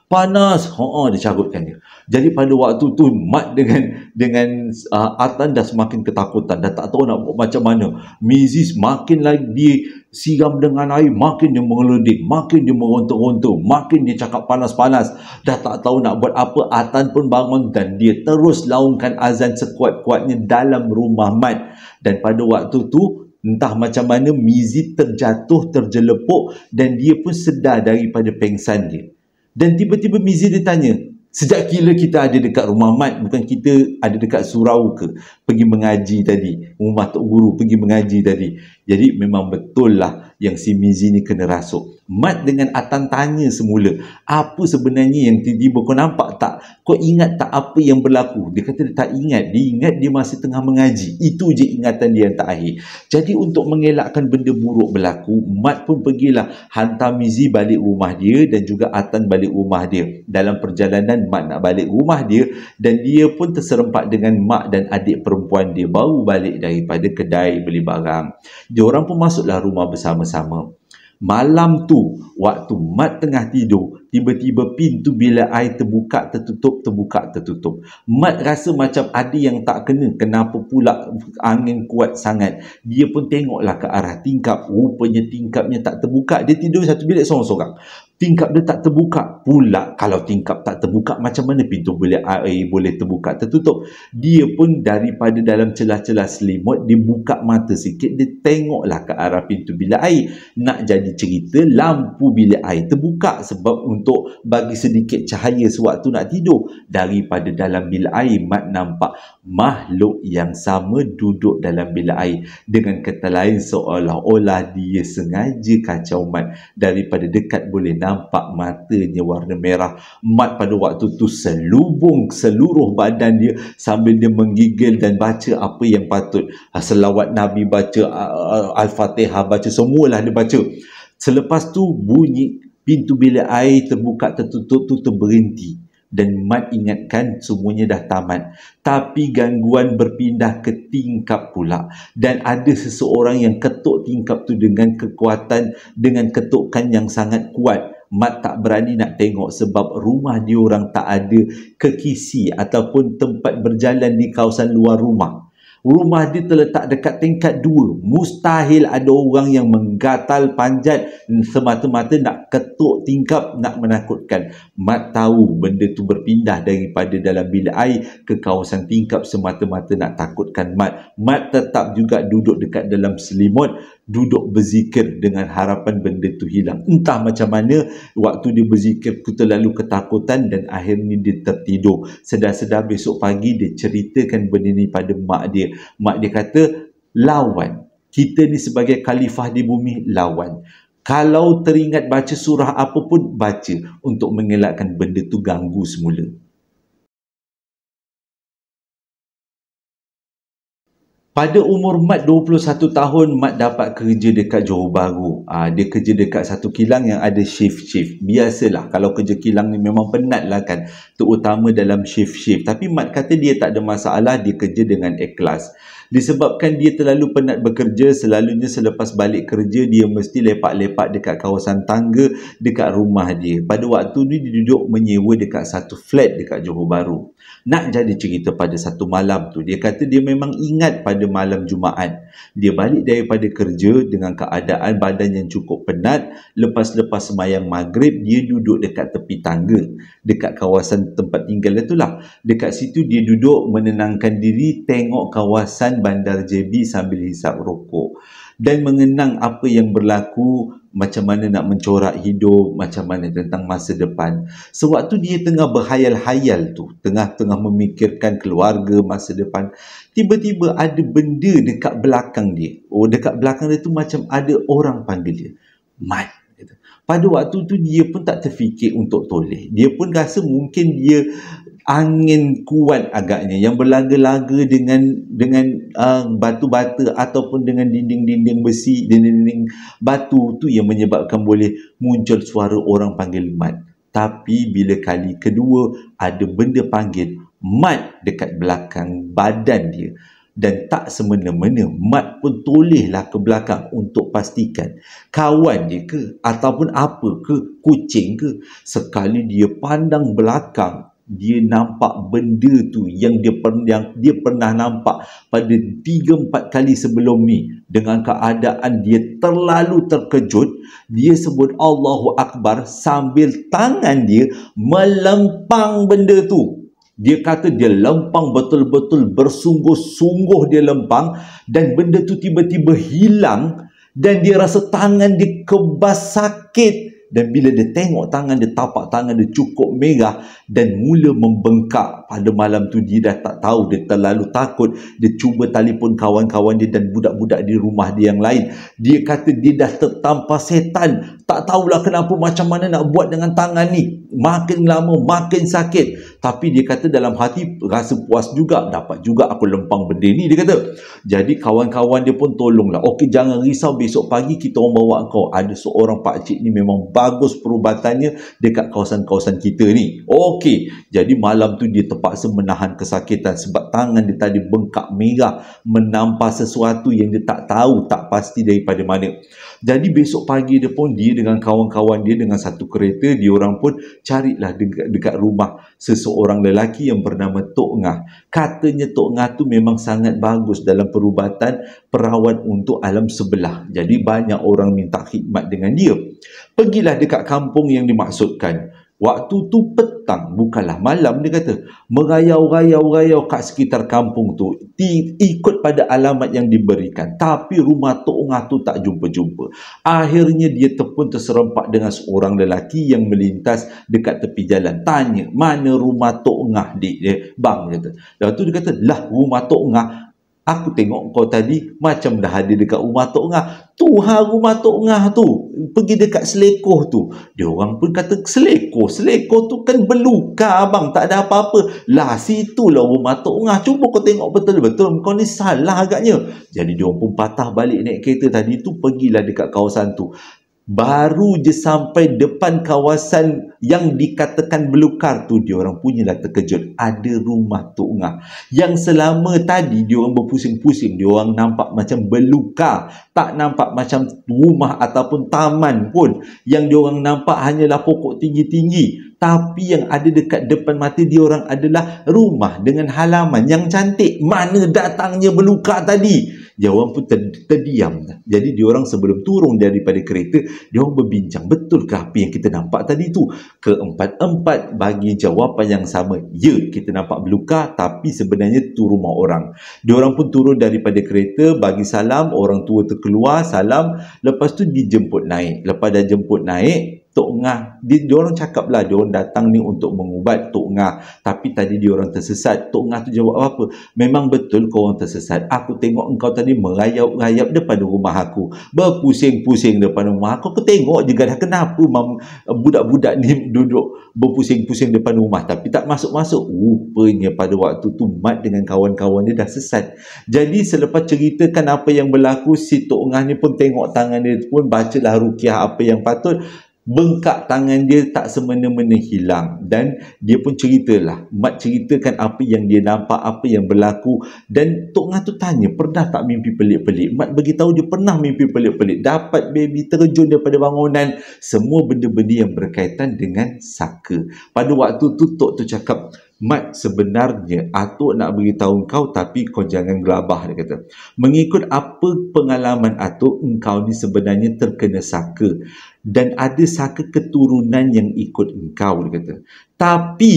"Panas." Dia carutkan dia. Jadi pada waktu tu Mat dengan Atan dah semakin ketakutan, dah tak tahu nak buat macam mana. Mizi makin lagi dia siram dengan air, makin dia mengeledek, makin dia meronta-ronta, makin dia cakap panas-panas. Dah tak tahu nak buat apa. Atan pun bangun dan dia terus laungkan azan sekuat-kuatnya dalam rumah Mat. Dan pada waktu tu entah macam mana Mizi terjatuh, terjelepuk dan dia pun sedar daripada pengsan dia. Dan tiba-tiba Mizi dia tanya, "Sejak kila kita ada dekat rumah Mat? Bukan kita ada dekat surau ke? Pergi mengaji tadi. Rumah Tok Guru pergi mengaji tadi." Jadi memang betul lah yang si Mizi ni kena rasuk. Mat dengan Atan tanya semula, "Apa sebenarnya yang tiba-tiba kau nampak tak? Kau ingat tak apa yang berlaku?" Dia kata dia tak ingat. Dia ingat dia masih tengah mengaji. Itu je ingatan dia yang terakhir. Jadi untuk mengelakkan benda buruk berlaku, Mat pun pergilah hantar Mizi balik rumah dia dan juga Atan balik rumah dia. Dalam perjalanan Mat nak balik rumah dia dan dia pun terserempak dengan mak dan adik perempuan dia baru balik daripada kedai beli barang. Diorang pun masuklah rumah bersama-sama. Malam tu, waktu Mat tengah tidur, tiba-tiba pintu bilik air terbuka, tertutup, terbuka, tertutup. Mat rasa macam ada yang tak kena. Kenapa pula angin kuat sangat? Dia pun tengoklah ke arah tingkap. Rupanya tingkapnya tak terbuka. Dia tidur satu bilik seorang-seorang. Tingkap dia tak terbuka pula. Kalau tingkap tak terbuka, macam mana pintu bilik air boleh terbuka, tertutup? Dia pun daripada dalam celah-celah selimut, dia buka mata sikit, dia tengoklah ke arah pintu bilik air. Nak jadi cerita, lampu bilik air terbuka sebab untuk bagi sedikit cahaya sewaktu nak tidur. Daripada dalam bilik air, Mat nampak makhluk yang sama duduk dalam bilik air. Dengan kata lain, seolah-olah dia sengaja kacau Mat. Daripada dekat boleh nampak matanya warna merah. Mat pada waktu tu selubung seluruh badan dia sambil dia menggigil dan baca apa yang patut. Selawat Nabi, baca Al-Fatihah, baca semualah dia baca. Selepas tu bunyi pintu bilik air terbuka tertutup tu terberhenti. Dan Mat ingatkan semuanya dah tamat. Tapi gangguan berpindah ke tingkap pula. Dan ada seseorang yang ketuk tingkap tu dengan kekuatan, dengan ketukan yang sangat kuat. Mat tak berani nak tengok sebab rumah dia orang tak ada kekisi ataupun tempat berjalan di kawasan luar rumah. Rumah dia terletak dekat tingkat 2. Mustahil ada orang yang menggatal panjat semata-mata nak ketuk tingkap, nak menakutkan. Mat tahu benda tu berpindah daripada dalam bilik air ke kawasan tingkap semata-mata nak takutkan Mat. Mat tetap juga duduk dekat dalam selimut, duduk berzikir dengan harapan benda tu hilang. Entah macam mana, waktu dia berzikir tu terlalu ketakutan dan akhirnya dia tertidur. Sedar-sedar besok pagi dia ceritakan benda ni pada mak dia. Mak dia kata, lawan. Kita ni sebagai khalifah di bumi, lawan. Kalau teringat baca surah apa pun, baca untuk mengelakkan benda tu ganggu semula. Pada umur Mat 21 tahun, Mat dapat kerja dekat Johor Bahru. Dia kerja dekat satu kilang yang ada shift-shift. Biasalah, kalau kerja kilang ni memang penat lah kan. Terutama dalam shift-shift. Tapi Mat kata dia tak ada masalah, dia kerja dengan ikhlas. Disebabkan dia terlalu penat bekerja, selalunya selepas balik kerja, dia mesti lepak-lepak dekat kawasan tangga dekat rumah dia. Pada waktu ni, dia duduk menyewa dekat satu flat dekat Johor Bahru. Nak jadi cerita pada satu malam tu, dia kata dia memang ingat pada malam Jumaat. Dia balik daripada kerja dengan keadaan badan yang cukup penat. Lepas-lepas sembahyang maghrib, dia duduk dekat tepi tangga, dekat kawasan tempat tinggal itulah. Dekat situ dia duduk menenangkan diri, tengok kawasan Bandar JB sambil hisap rokok. Dan mengenang apa yang berlaku, macam mana nak mencorak hidup, macam mana tentang masa depan. Sewaktu dia tengah berhayal-hayal tu, tengah-tengah memikirkan keluarga, masa depan, tiba-tiba ada benda dekat belakang dia. Dekat belakang dia tu macam ada orang panggil dia. Mat. Pada waktu tu dia pun tak terfikir untuk toleh. Dia pun rasa mungkin dia angin kuat agaknya yang berlaga-laga dengan batu bata ataupun dengan dinding-dinding besi, dinding-dinding batu tu yang menyebabkan boleh muncul suara orang panggil Mat. Tapi bila kali kedua ada benda panggil Mat dekat belakang badan dia, dan tak semena-mena, Mat pun tolehlah ke belakang untuk pastikan kawan dia ke ataupun apa ke, kucing ke. Sekali dia pandang belakang, dia nampak benda tu yang dia pernah nampak pada 3-4 kali sebelum ni. Dengan keadaan dia terlalu terkejut, dia sebut Allahu Akbar sambil tangan dia melempang benda tu. Dia kata dia lempang betul-betul, bersungguh-sungguh dia lempang, dan benda tu tiba-tiba hilang dan dia rasa tangan dia kebas sakit. Dan bila dia tengok tangan dia, tapak tangan dia cukup merah dan mula membengkak. Pada malam tu dia dah tak tahu, dia terlalu takut. Dia cuba telefon kawan-kawan dia dan budak-budak di rumah dia yang lain. Dia kata dia dah tertampar setan. Tak tahulah kenapa, macam mana nak buat dengan tangan ni. Makin lama makin sakit. Tapi dia kata dalam hati rasa puas juga, dapat juga aku lempang benda ni, dia kata. Jadi kawan-kawan dia pun tolonglah. Okey, jangan risau, besok pagi kita orang bawa kau. Ada seorang pakcik ni memang bagus perubatannya dekat kawasan-kawasan kita ni. Okey, jadi malam tu dia terpaksa menahan kesakitan sebab tangan dia tadi bengkak merah, menampas sesuatu yang dia tak tahu, tak pasti daripada mana. Jadi besok pagi dia pun, dia dengan kawan-kawan dia dengan satu kereta, dia orang pun carilah dekat rumah seseorang lelaki yang bernama Tok Ngah. Katanya Tok Ngah tu memang sangat bagus dalam perubatan, perawat untuk alam sebelah. Jadi banyak orang minta khidmat dengan dia. Pergilah dekat kampung yang dimaksudkan. Waktu tu petang, bukanlah malam, dia kata. Merayau-rayau kat sekitar kampung tu, ikut pada alamat yang diberikan. Tapi rumah Tok Ngah tu tak jumpa-jumpa. Akhirnya dia pun terserempak dengan seorang lelaki yang melintas dekat tepi jalan. Tanya, mana rumah Tok Ngah, dik? Bang, dia kata. Lepas tu dia kata, lah rumah Tok Ngah, aku tengok kau tadi macam dah ada dekat rumah Tok Ngah. Tu rumah Tok Ngah tu. Pergi dekat Selekoh tu. Dia orang pun kata, Selekoh tu kan belukar abang, tak ada apa-apa. Lah situlah rumah Tok Ngah. Cuba kau tengok betul-betul. Kau ni salah agaknya. Jadi dia orang pun patah balik naik kereta tadi tu, pergilah dekat kawasan tu. Baru je sampai depan kawasan yang dikatakan belukar tu, dia orang punyalah terkejut. Ada rumah Tok Ngah yang selama tadi dia orang berpusing-pusing, dia orang nampak macam belukar, tak nampak macam rumah ataupun taman pun. Yang dia orang nampak hanyalah pokok tinggi-tinggi. Tapi yang ada dekat depan mata dia orang adalah rumah dengan halaman yang cantik. Mana datangnya belukar tadi? Dia orang pun terdiam. Jadi dia orang sebelum turun daripada kereta, dia orang berbincang, betulkah apa yang kita nampak tadi tu? Keempat-empat bagi jawapan yang sama. Ya, kita nampak belukar, tapi sebenarnya tu rumah orang. Dia orang pun turun daripada kereta, bagi salam, orang tua terkeluar, salam. Lepas tu dijemput naik. Lepas dah jemput naik, Tok Ngah, dia orang cakap lah, dia orang datang ni untuk mengubat Tok Ngah. Tapi tadi dia orang tersesat. Tok Ngah tu jawab apa? Memang betul kau orang tersesat. Aku tengok engkau tadi merayap-rayap depan rumah aku. Berpusing-pusing depan rumah aku. Aku tengok juga dah kenapa budak-budak ni duduk berpusing-pusing depan rumah. Tapi tak masuk-masuk. Rupanya pada waktu tu Mat dengan kawan-kawan dia dah sesat. Jadi selepas ceritakan apa yang berlaku, si Tok Ngah ni pun tengok tangan dia pun, bacalah rukiah apa yang patut. Bengkak tangan dia tak semena-mena hilang. Dan dia pun ceritalah, Mat ceritakan apa yang dia nampak, apa yang berlaku. Dan Tok Ngah tu tanya, pernah tak mimpi pelik-pelik? Mat beritahu dia pernah mimpi pelik-pelik, dapat baby terjun daripada bangunan, semua benda-benda yang berkaitan dengan saka. Pada waktu tu Tok tu cakap, Mat, sebenarnya Atuk nak beritahu kau, tapi kau jangan gelabah, dia kata. Mengikut apa pengalaman Atuk, engkau ni sebenarnya terkena saka. Dan ada saka keturunan yang ikut engkau, dia kata. Tapi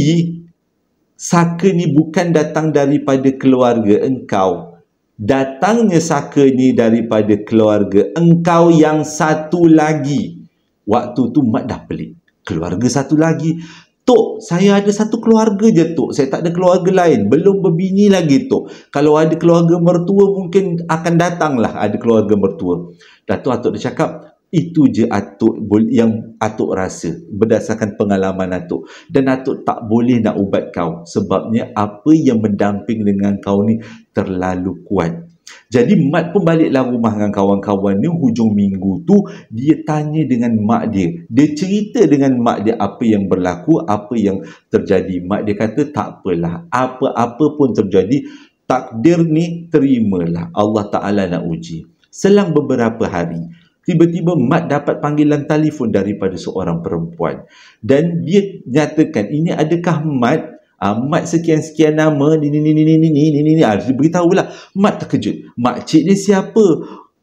saka ni bukan datang daripada keluarga engkau. Datangnya saka ni daripada keluarga engkau yang satu lagi. Waktu tu Mat dah pelik. Keluarga satu lagi? Tok, saya ada satu keluarga je, Tok. Saya tak ada keluarga lain. Belum berbini lagi, Tok. Kalau ada keluarga mertua, mungkin akan datanglah ada keluarga mertua. Datuk Atuk dia cakap, itu je Atuk yang Atuk rasa berdasarkan pengalaman Atuk. Dan Atuk tak boleh nak ubat kau. Sebabnya apa yang mendamping dengan kau ni terlalu kuat. Jadi Mat pun baliklah rumah dengan kawan-kawan ni. Hujung minggu tu dia tanya dengan mak dia. Dia cerita dengan mak dia apa yang berlaku, apa yang terjadi. Mak dia kata tak apalah, apa-apa pun terjadi, takdir ni terimalah, Allah Ta'ala nak uji. Selang beberapa hari, tiba-tiba Mat dapat panggilan telefon daripada seorang perempuan. Dan dia nyatakan, ini adakah Mat? Mat sekian-sekian nama, ni. Dia beritahulah. Mat terkejut. Makcik ni siapa?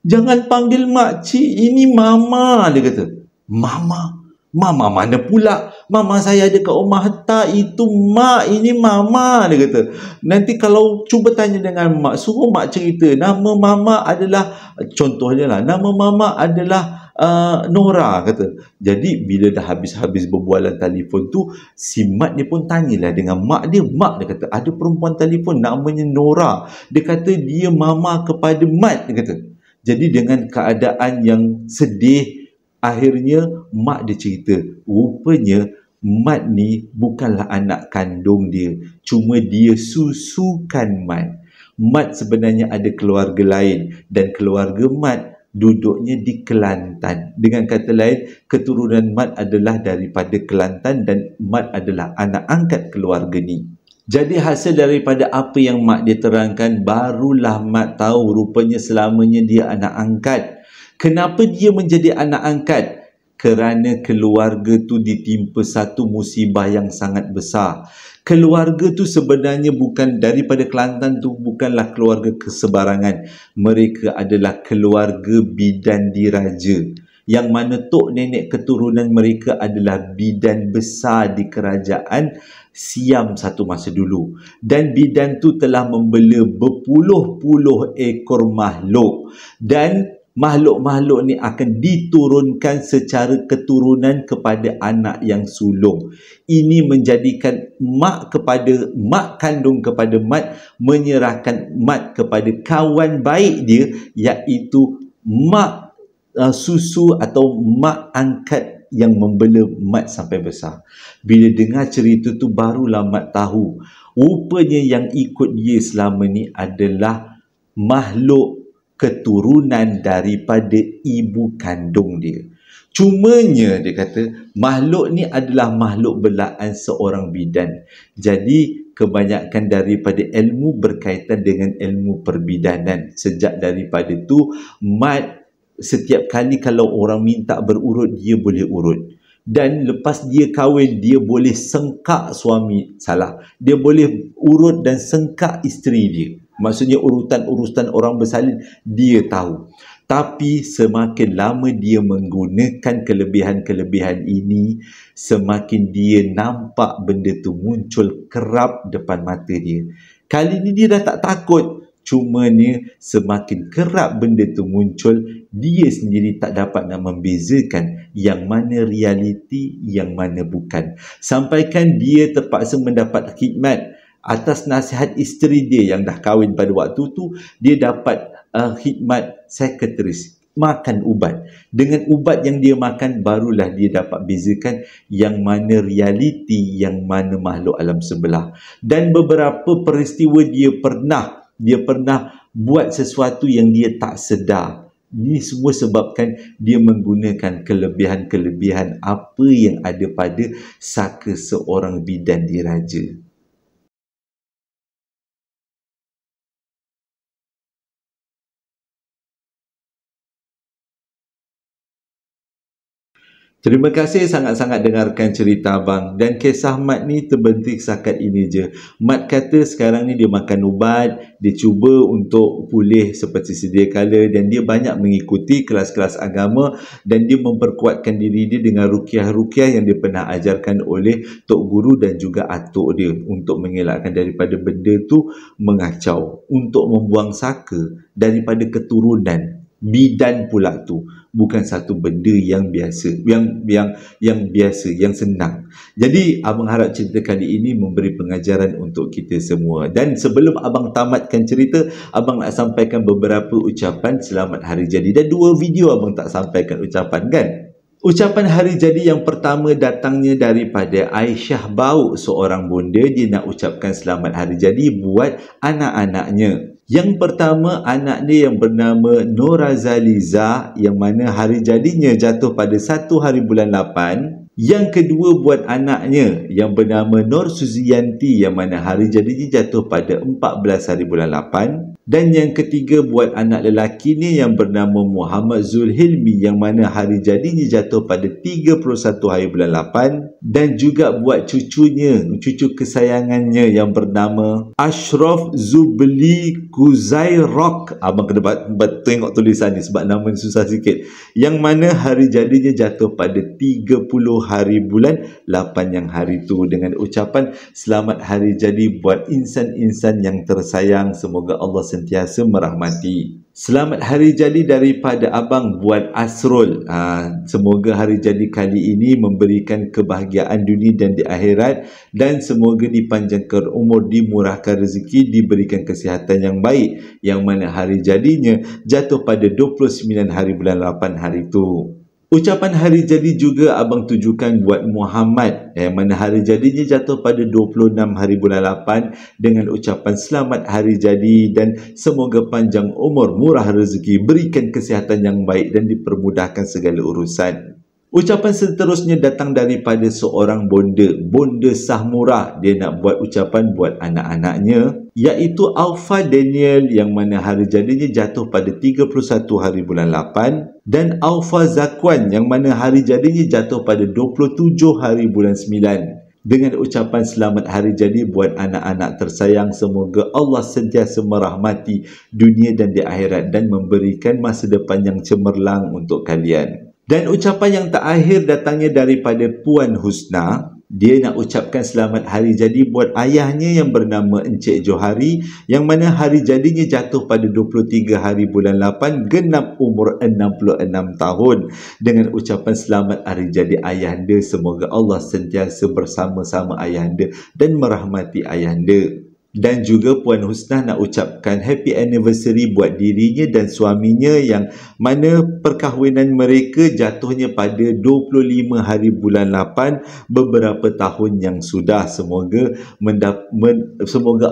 Jangan panggil makcik, ini Mama, dia kata. Mama? Mama mana pula? Mama saya ada kat rumah. Tak, itu Mak, ini Mama, dia kata. Nanti kalau cuba tanya dengan Mak, suruh Mak cerita. Nama Mama adalah, contohnya lah, nama Mama adalah Nora, kata. Jadi bila dah habis-habis berbualan telefon tu, si Mat ni pun tanyalah dengan mak dia. Mak, dia kata, ada perempuan telefon namanya Nora. Dia kata dia mama kepada Mat, dia kata. Jadi dengan keadaan yang sedih, akhirnya mak dia cerita, rupanya Mat ni bukanlah anak kandung dia, cuma dia susukan Mat. Mat sebenarnya ada keluarga lain dan keluarga Mat duduknya di Kelantan. Dengan kata lain, keturunan Mat adalah daripada Kelantan dan Mat adalah anak angkat keluarga ni. Jadi hasil daripada apa yang Mak dia terangkan, barulah Mat tahu rupanya selamanya dia anak angkat. Kenapa dia menjadi anak angkat? Kerana keluarga tu ditimpa satu musibah yang sangat besar. Keluarga tu sebenarnya bukan daripada Kelantan tu, bukanlah keluarga kesebarangan. Mereka adalah keluarga bidan diraja, yang mana tok nenek keturunan mereka adalah bidan besar di kerajaan Siam satu masa dulu. Dan bidan tu telah membela berpuluh-puluh ekor makhluk, dan makhluk-makhluk ni akan diturunkan secara keturunan kepada anak yang sulung. Ini menjadikan mak kandung kepada Mat menyerahkan Mat kepada kawan baik dia, iaitu mak susu atau mak angkat yang membela Mat sampai besar. Bila dengar cerita tu, barulah Mat tahu rupanya yang ikut dia selama ni adalah makhluk keturunan daripada ibu kandung dia. Cumanya dia kata makhluk ni adalah makhluk belaan seorang bidan. Jadi kebanyakan daripada ilmu berkaitan dengan ilmu perbidanan. Sejak daripada tu, Mat setiap kali kalau orang minta berurut, dia boleh urut. Dan lepas dia kahwin, dia boleh sengkak suami, dia boleh urut dan sengkak isteri dia. Maksudnya urutan-urutan orang bersalin dia tahu. Tapi semakin lama dia menggunakan kelebihan-kelebihan ini, semakin dia nampak benda tu muncul kerap depan mata dia. Kali ni dia dah tak takut. Cuma ni semakin kerap benda tu muncul, dia sendiri tak dapat nak membezakan yang mana realiti, yang mana bukan. Sampaikan dia terpaksa mendapat khidmat atas nasihat isteri dia yang dah kahwin pada waktu tu. Dia dapat khidmat sekretaris, makan ubat. Dengan ubat yang dia makan, barulah dia dapat bezakan yang mana realiti, yang mana makhluk alam sebelah. Dan beberapa peristiwa dia pernah buat sesuatu yang dia tak sedar. Ini semua sebabkan dia menggunakan kelebihan-kelebihan apa yang ada pada saka seorang bidan diraja. Terima kasih sangat-sangat dengarkan cerita abang. Dan kisah Mat ni terbentik setakat ini je. Mat kata sekarang ni dia makan ubat, dia cuba untuk pulih seperti sedia kala, dan dia banyak mengikuti kelas-kelas agama, dan dia memperkuatkan diri dia dengan ruqyah-ruqyah yang dia pernah ajarkan oleh tok guru dan juga atuk dia, untuk mengelakkan daripada benda tu mengacau, untuk membuang saka daripada keturunan bidan pula tu. Bukan satu benda yang biasa, yang senang. Jadi abang harap cerita kali ini memberi pengajaran untuk kita semua. Dan sebelum abang tamatkan cerita, abang nak sampaikan beberapa ucapan selamat hari jadi. Dan 2 video abang tak sampaikan ucapan kan. Ucapan hari jadi yang pertama datangnya daripada Aisyah Bau, seorang bonda. Dia nak ucapkan selamat hari jadi buat anak-anaknya. Yang pertama, anak dia yang bernama Norazaliza, yang mana hari jadinya jatuh pada 1 hari bulan 8. Yang kedua buat anaknya yang bernama Nur Suzianti, yang mana hari jadinya jatuh pada 14 hari bulan 8. Dan yang ketiga buat anak lelaki ni yang bernama Muhammad Zulhilmi, yang mana hari jadinya jatuh pada 31 hari bulan 8. Dan juga buat cucunya, cucu kesayangannya yang bernama Ashraf Zubli Kuzairok. Abang kena tengok tulisan ni sebab nama ni susah sikit. Yang mana hari jadinya jatuh pada 30 hari bulan 8 yang hari tu. Dengan ucapan selamat hari jadi buat insan-insan yang tersayang. Semoga Allah sentiasa merahmati. Selamat hari jadi daripada abang buat Asrul. Semoga hari jadi kali ini memberikan kebahagiaan dunia dan di akhirat, dan semoga dipanjangkan umur, dimurahkan rezeki, diberikan kesihatan yang baik, yang mana hari jadinya jatuh pada 29 hari bulan 8 hari itu. Ucapan hari jadi juga abang tujukan buat Muhammad yang mana hari jadinya jatuh pada 26 hari bulan 8 dengan ucapan selamat hari jadi dan semoga panjang umur, murah rezeki, berikan kesihatan yang baik dan dipermudahkan segala urusan. Ucapan seterusnya datang daripada seorang bonda Sahmurah. Dia nak buat ucapan buat anak-anaknya, iaitu Aufa Daniel yang mana hari jadinya jatuh pada 31 hari bulan 8 dan Aufa Zakwan yang mana hari jadinya jatuh pada 27 hari bulan 9. Dengan ucapan selamat hari jadi buat anak-anak tersayang, semoga Allah sentiasa merahmati dunia dan di akhirat dan memberikan masa depan yang cemerlang untuk kalian. Dan ucapan yang terakhir datangnya daripada Puan Husna. Dia nak ucapkan selamat hari jadi buat ayahnya yang bernama Encik Johari yang mana hari jadinya jatuh pada 23 hari bulan 8 genap umur 66 tahun. Dengan ucapan selamat hari jadi ayahanda, semoga Allah sentiasa bersama-sama ayahanda dan merahmati ayahanda. Dan juga Puan Husnah nak ucapkan happy anniversary buat dirinya dan suaminya yang mana perkahwinan mereka jatuhnya pada 25 hari bulan 8 beberapa tahun yang sudah. Semoga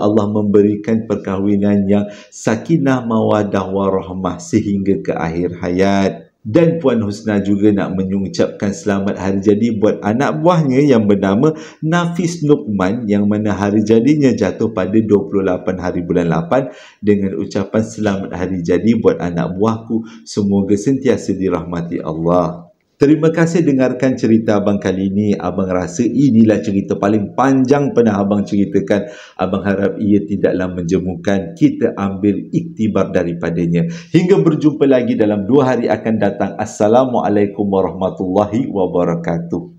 Allah memberikan perkahwinan yang sakinah mawadah warahmah sehingga ke akhir hayat. Dan Puan Husna juga nak mengucapkan selamat hari jadi buat anak buahnya yang bernama Nafis Nukman yang mana hari jadinya jatuh pada 28 hari bulan 8 dengan ucapan selamat hari jadi buat anak buahku, semoga sentiasa dirahmati Allah. Terima kasih dengarkan cerita abang kali ini. Abang rasa inilah cerita paling panjang pernah abang ceritakan. Abang harap ia tidaklah menjemukan. Kita ambil iktibar daripadanya. Hingga berjumpa lagi dalam 2 hari akan datang. Assalamualaikum warahmatullahi wabarakatuh.